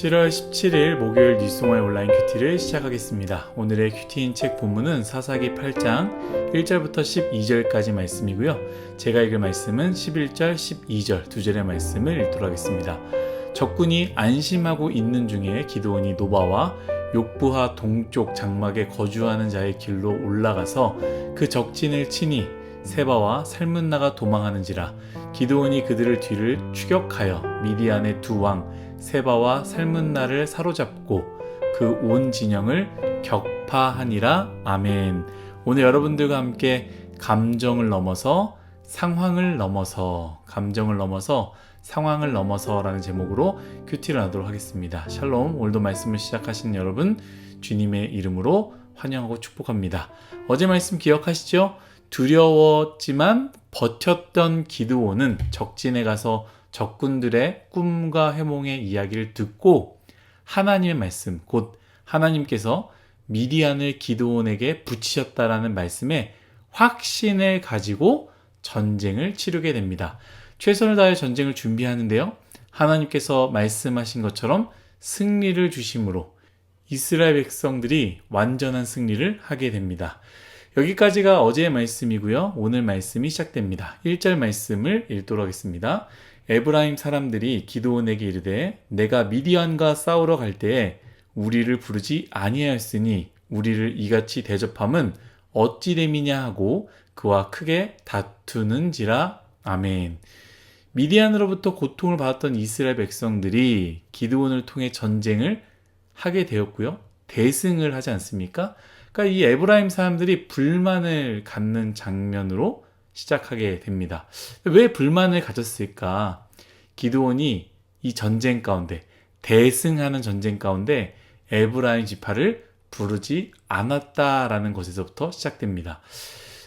7월 17일 목요일 뉴스동아의 온라인 큐티를 시작하겠습니다. 오늘의 큐티인 책 본문은 사사기 8장 1절부터 12절까지 말씀이고요. 제가 읽을 말씀은 11절, 12절 두 절의 말씀을 읽도록 하겠습니다. 적군이 안심하고 있는 중에 기드온이 노바와 욕부하 동쪽 장막에 거주하는 자의 길로 올라가서 그 적진을 치니 세바와 살문나가 도망하는지라. 기드온이 그들을 뒤를 추격하여 미디안의 두 왕 세바와 살문나를 사로잡고 그 온 진영을 격파하니라. 아멘. 오늘 여러분들과 함께 감정을 넘어서 상황을 넘어서 상황을 넘어서라는 제목으로 큐티를 하도록 하겠습니다. 샬롬. 오늘도 말씀을 시작하시는 여러분 주님의 이름으로 환영하고 축복합니다. 어제 말씀 기억하시죠? 두려웠지만 버텼던 기드온은 적진에 가서 적군들의 꿈과 해몽의 이야기를 듣고 하나님의 말씀, 곧 하나님께서 미디안을 기드온에게 붙이셨다라는 말씀에 확신을 가지고 전쟁을 치르게 됩니다. 최선을 다해 전쟁을 준비하는데요. 하나님께서 말씀하신 것처럼 승리를 주심으로 이스라엘 백성들이 완전한 승리를 하게 됩니다. 여기까지가 어제의 말씀이고요. 오늘 말씀이 시작됩니다. 1절 말씀을 읽도록 하겠습니다. 에브라임 사람들이 기드온에게 이르되 내가 미디안과 싸우러 갈 때에 우리를 부르지 아니하였으니 우리를 이같이 대접함은 어찌 됨이냐 하고 그와 크게 다투는지라. 아멘. 미디안으로부터 고통을 받았던 이스라엘 백성들이 기드온을 통해 전쟁을 하게 되었고요. 대승을 하지 않습니까? 그러니까 이 에브라임 사람들이 불만을 갖는 장면으로 시작하게 됩니다. 왜 불만을 가졌을까? 기드온이 이 전쟁 가운데, 대승하는 전쟁 가운데 에브라임 지파를 부르지 않았다라는 것에서부터 시작됩니다.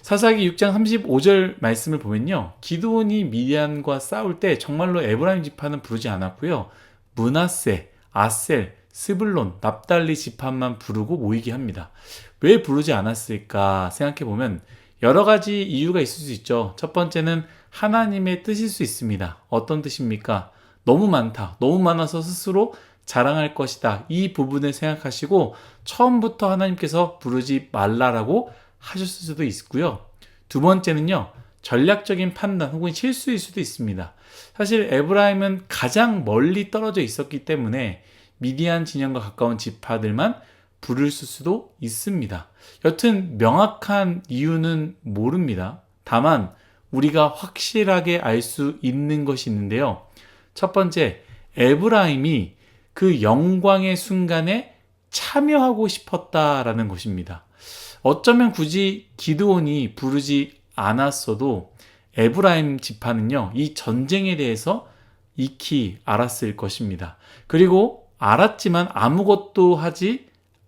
사사기 6장 35절 말씀을 보면요. 기드온이 미디안과 싸울 때 정말로 에브라임 지파는 부르지 않았고요. 므낫세, 아셀, 스불론, 납달리 지파만 부르고 모이게 합니다. 왜 부르지 않았을까 생각해보면 여러 가지 이유가 있을 수 있죠. 첫 번째는 하나님의 뜻일 수 있습니다. 어떤 뜻입니까? 너무 많다. 너무 많아서 스스로 자랑할 것이다. 이 부분을 생각하시고 처음부터 하나님께서 부르지 말라라고 하셨을 수도 있고요. 두 번째는요. 전략적인 판단 혹은 실수일 수도 있습니다. 사실 에브라임은 가장 멀리 떨어져 있었기 때문에 미디안 진영과 가까운 지파들만 부를 수도 있습니다. 여튼 명확한 이유는 모릅니다. 다만 우리가 확실하게 알 수 있는 것이 있는데요. 첫 번째, 에브라임이 그 영광의 순간에 참여하고 싶었다라는 것입니다. 어쩌면 굳이 기드온이 부르지 않았어도 에브라임 지파는요, 이 전쟁에 대해서 익히 알았을 것입니다. 그리고 알았지만 아무것도 하지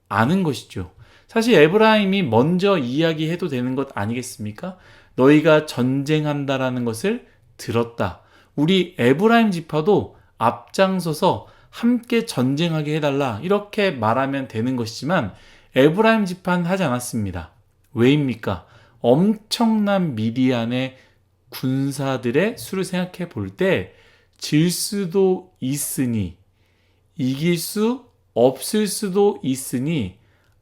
않은 것이죠. 사실 에브라임이 먼저 이야기해도 되는 것 아니겠습니까? 너희가 전쟁한다라는 것을 들었다. 우리 에브라임 지파도 앞장서서 함께 전쟁하게 해달라. 이렇게 말하면 되는 것이지만 에브라임 지파는 하지 않았습니다. 왜입니까? 엄청난 미디안의 군사들의 수를 생각해 볼 때 질 수도 있으니 이길 수 없을 수도 있으니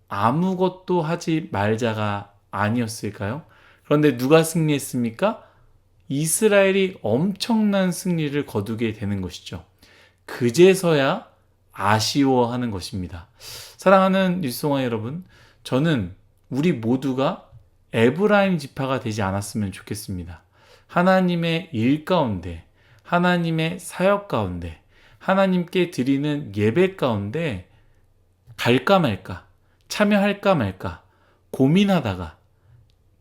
아무것도 하지 말자가 아니었을까요? 그런데 누가 승리했습니까? 이스라엘이 엄청난 승리를 거두게 되는 것이죠. 그제서야 아쉬워하는 것입니다. 사랑하는 뉴스동아 여러분, 저는 우리 모두가 에브라임 지파가 되지 않았으면 좋겠습니다. 하나님의 일 가운데, 하나님의 사역 가운데, 하나님께 드리는 예배 가운데 갈까 말까, 참여할까 말까 고민하다가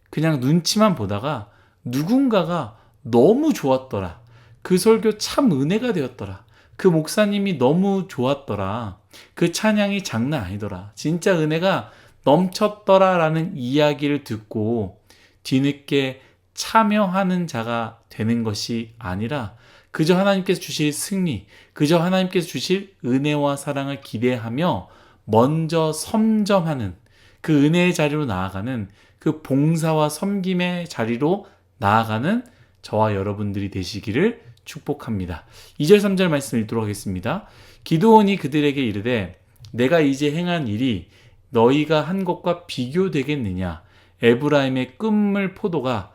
그냥 눈치만 보다가 누군가가 너무 좋았더라. 그 설교 참 은혜가 되었더라. 그 목사님이 너무 좋았더라. 그 찬양이 장난 아니더라. 진짜 은혜가 넘쳤더라 라는 이야기를 듣고 뒤늦게 참여하는 자가 되는 것이 아니라 그저 하나님께서 주실 승리, 그저 하나님께서 주실 은혜와 사랑을 기대하며 먼저 섬점하는 그 은혜의 자리로 나아가는 그 봉사와 섬김의 자리로 나아가는 저와 여러분들이 되시기를 축복합니다. 2절 3절 말씀 읽도록 하겠습니다. 기드온이 그들에게 이르되 내가 이제 행한 일이 너희가 한 것과 비교되겠느냐. 에브라임의 끝물 포도가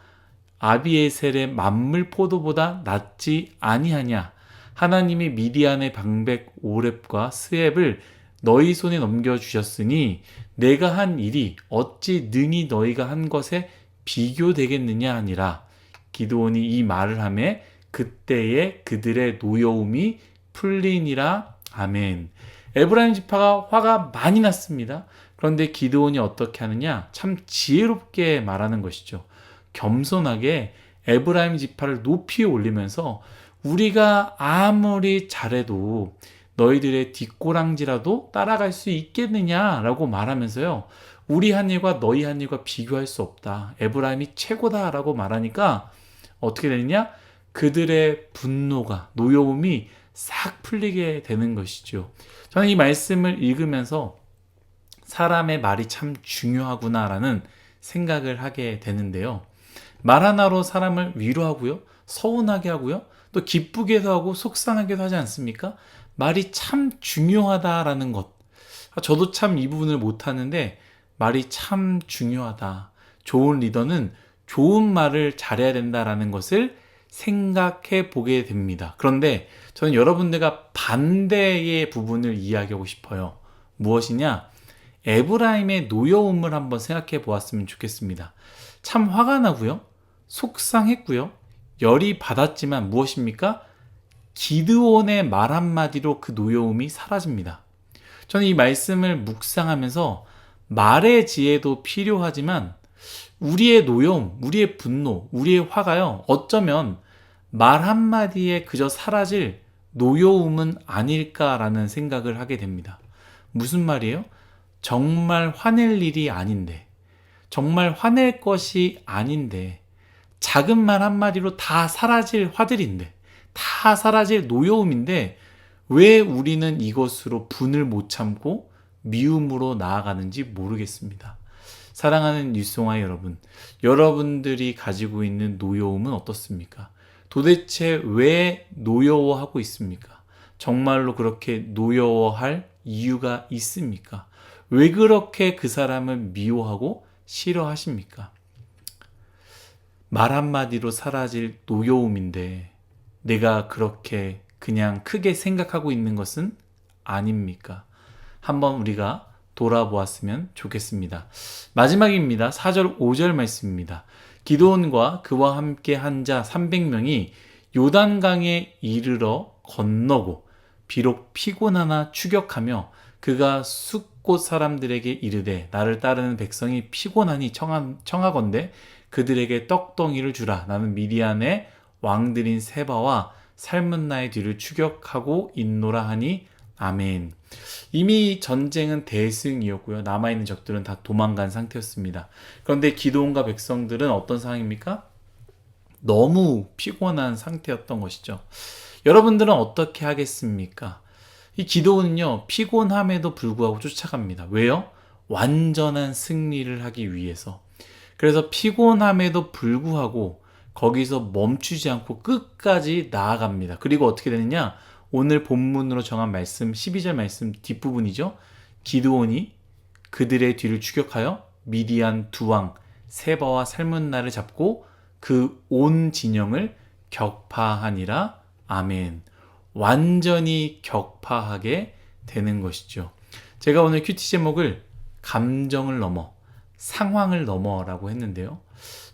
아비에셀의 만물 포도보다 낫지 아니하냐. 하나님이 미디안의 방백 오렙과 스앱을 너희 손에 넘겨주셨으니 내가 한 일이 어찌 능히 너희가 한 것에 비교되겠느냐 하니라. 기드온이 이 말을 하매 그때에 그들의 노여움이 풀리니라. 아멘. 에브라임 지파가 화가 많이 났습니다. 그런데 기드온이 어떻게 하느냐? 참 지혜롭게 말하는 것이죠. 겸손하게 에브라임 지파를 높이 올리면서 우리가 아무리 잘해도 너희들의 뒷꼬랑지라도 따라갈 수 있겠느냐라고 말하면서요. 우리 한 일과 너희 한 일과 비교할 수 없다. 에브라임이 최고다라고 말하니까 어떻게 되느냐? 그들의 분노가, 노여움이 싹 풀리게 되는 것이죠. 저는 이 말씀을 읽으면서 사람의 말이 참 중요하구나라는 생각을 하게 되는데요. 말 하나로 사람을 위로하고요, 서운하게 하고요, 또 기쁘게도 하고 속상하게도 하지 않습니까? 말이 참 중요하다라는 것. 저도 참 이 부분을 못하는데 말이 참 중요하다. 좋은 리더는 좋은 말을 잘해야 된다라는 것을 생각해 보게 됩니다. 그런데 저는 여러분들과 반대의 부분을 이야기하고 싶어요. 무엇이냐? 에브라임의 노여움을 한번 생각해 보았으면 좋겠습니다. 참 화가 나고요, 속상했고요, 열이 받았지만 무엇입니까? 기드온의 말 한마디로 그 노여움이 사라집니다. 저는 이 말씀을 묵상하면서 말의 지혜도 필요하지만 우리의 노여움, 우리의 분노, 우리의 화가요, 어쩌면 말 한마디에 그저 사라질 노여움은 아닐까라는 생각을 하게 됩니다. 무슨 말이에요? 정말 화낼 일이 아닌데, 정말 화낼 것이 아닌데, 작은 말 한마디로 다 사라질 화들인데, 다 사라질 노여움인데 왜 우리는 이것으로 분을 못 참고 미움으로 나아가는지 모르겠습니다. 사랑하는 뉴스송아 여러분, 여러분들이 가지고 있는 노여움은 어떻습니까? 도대체 왜 노여워하고 있습니까? 정말로 그렇게 노여워할 이유가 있습니까? 왜 그렇게 그 사람을 미워하고 싫어하십니까? 말 한마디로 사라질 노여움인데 내가 그렇게 그냥 크게 생각하고 있는 것은 아닙니까? 한번 우리가 돌아보았으면 좋겠습니다. 마지막입니다. 4절 5절 말씀입니다. 기드온과 그와 함께 한 자 300명이 요단강에 이르러 건너고 비록 피곤하나 추격하며 그가 숫곳 사람들에게 이르되 나를 따르는 백성이 피곤하니 청하건대 그들에게 떡덩이를 주라. 나는 미디안의 왕들인 세바와 살문나의 뒤를 추격하고 있노라 하니 아멘. 이미 전쟁은 대승이었고요. 남아있는 적들은 다 도망간 상태였습니다. 그런데 기드온과 백성들은 어떤 상황입니까? 너무 피곤한 상태였던 것이죠. 여러분들은 어떻게 하겠습니까? 이 기드온은요, 피곤함에도 불구하고 쫓아갑니다. 왜요? 완전한 승리를 하기 위해서. 그래서 피곤함에도 불구하고 거기서 멈추지 않고 끝까지 나아갑니다. 그리고 어떻게 되느냐? 오늘 본문으로 정한 말씀 12절 말씀 뒷부분이죠. 기드온이 그들의 뒤를 추격하여 미디안 두 왕 세바와 살문나를 잡고 그 온 진영을 격파하니라. 아멘. 완전히 격파하게 되는 것이죠. 제가 오늘 큐티 제목을 감정을 넘어 상황을 넘어라고 했는데요.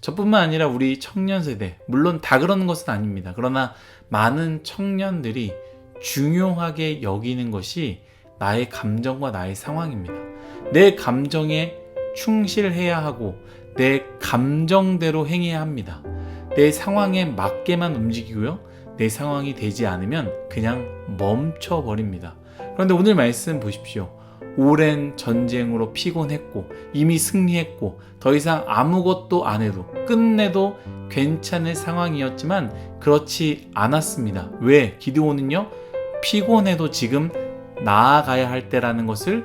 저뿐만 아니라 우리 청년 세대, 물론 다 그러는 것은 아닙니다. 그러나 많은 청년들이 중요하게 여기는 것이 나의 감정과 나의 상황입니다. 내 감정에 충실해야 하고 내 감정대로 행해야 합니다. 내 상황에 맞게만 움직이고요. 내 상황이 되지 않으면 그냥 멈춰버립니다. 그런데 오늘 말씀 보십시오. 오랜 전쟁으로 피곤했고 이미 승리했고 더 이상 아무것도 안 해도 끝내도 괜찮을 상황이었지만 그렇지 않았습니다. 왜? 기드온은요, 피곤해도 지금 나아가야 할 때라는 것을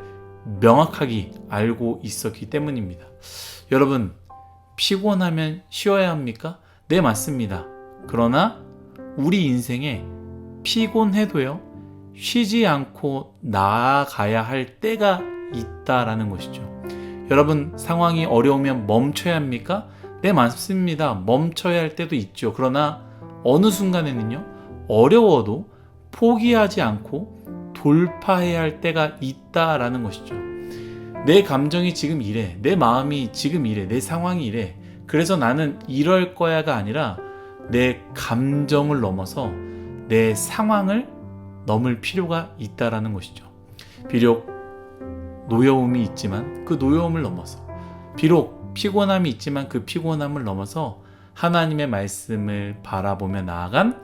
명확하게 알고 있었기 때문입니다. 여러분, 피곤하면 쉬어야 합니까? 네, 맞습니다. 그러나 우리 인생에 피곤해도요, 쉬지 않고 나아가야 할 때가 있다라는 것이죠. 여러분, 상황이 어려우면 멈춰야 합니까? 네, 맞습니다. 멈춰야 할 때도 있죠. 그러나 어느 순간에는요, 어려워도 포기하지 않고 돌파해야 할 때가 있다라는 것이죠. 내 감정이 지금 이래, 내 마음이 지금 이래, 내 상황이 이래, 그래서 나는 이럴 거야가 아니라 내 감정을 넘어서 내 상황을 넘을 필요가 있다라는 것이죠. 비록 노여움이 있지만 그 노여움을 넘어서, 비록 피곤함이 있지만 그 피곤함을 넘어서 하나님의 말씀을 바라보며 나아간,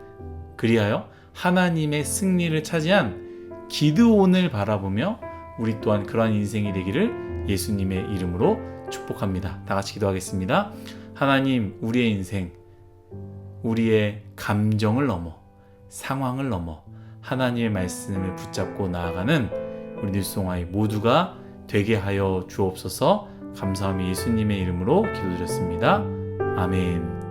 그리하여 하나님의 승리를 차지한 기드온을 바라보며 우리 또한 그러한 인생이 되기를 예수님의 이름으로 축복합니다. 다 같이 기도하겠습니다. 하나님, 우리의 인생, 우리의 감정을 넘어, 상황을 넘어 하나님의 말씀을 붙잡고 나아가는 우리 뉴스송아이 모두가 되게 하여 주옵소서. 감사함이 예수님의 이름으로 기도드렸습니다. 아멘.